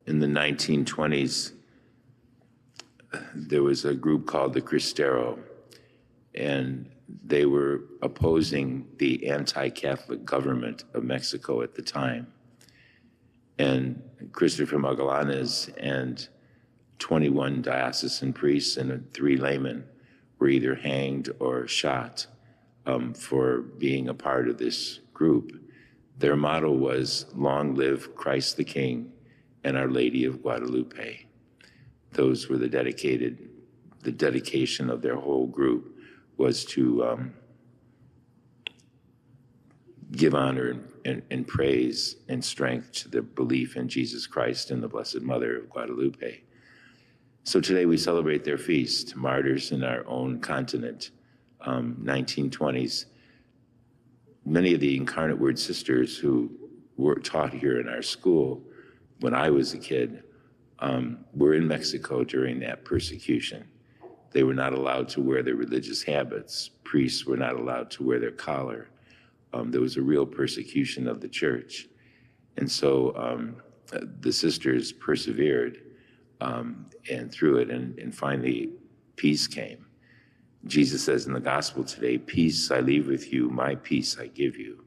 in the 1920s, there was a group called the Cristero, and they were opposing the anti-Catholic government of Mexico at the time. And Christopher Magallanes and 21 diocesan priests and 3 laymen were either hanged or shot for being a part of this group. Their motto was, "Long live Christ the King and Our Lady of Guadalupe." Those were the dedication of their whole group was to give honor and praise and strength to the belief in Jesus Christ and the Blessed Mother of Guadalupe. So today we celebrate their feast, martyrs in our own continent, 1920s. Many of the Incarnate Word sisters who were taught here in our school when I was a kid were in Mexico during that persecution. They were not allowed to wear their religious habits. Priests were not allowed to wear their collar. There was a real persecution of the church. And so the sisters persevered and through it, and finally peace came. Jesus says in the gospel today, "Peace I leave with you, my peace I give you."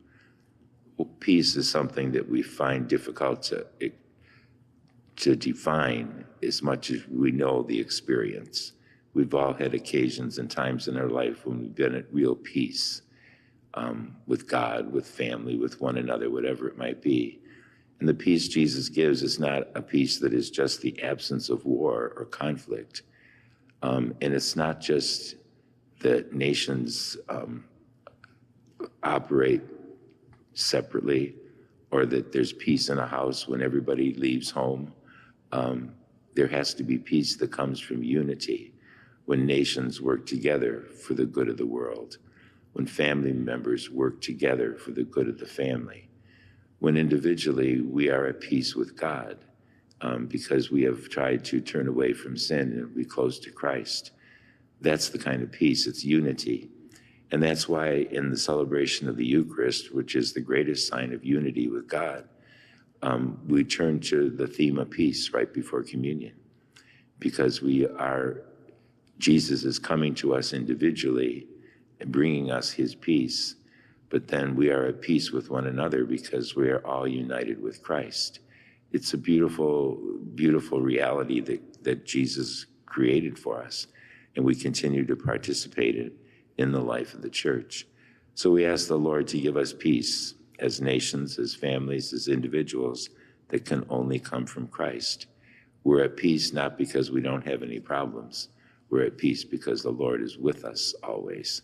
Well, peace is something that we find difficult to define as much as we know the experience. We've all had occasions and times in our life when we've been at real peace with God, with family, with one another, whatever it might be. And the peace Jesus gives is not a peace that is just the absence of war or conflict. And it's not just that nations operate separately or that there's peace in a house when everybody leaves home. There has to be peace that comes from unity when nations work together for the good of the world, when family members work together for the good of the family, when individually we are at peace with God because we have tried to turn away from sin and be close to Christ. That's the kind of peace, it's unity. And that's why in the celebration of the Eucharist, which is the greatest sign of unity with God, we turn to the theme of peace right before communion, because Jesus is coming to us individually and bringing us his peace, but then we are at peace with one another because we are all united with Christ. It's a beautiful, beautiful reality that Jesus created for us, and we continue to participate in the life of the church. So we ask the Lord to give us peace as nations, as families, as individuals that can only come from Christ. We're at peace not because we don't have any problems. We're at peace because the Lord is with us always,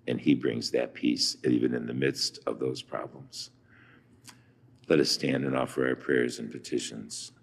and he brings that peace even in the midst of those problems. Let us stand and offer our prayers and petitions.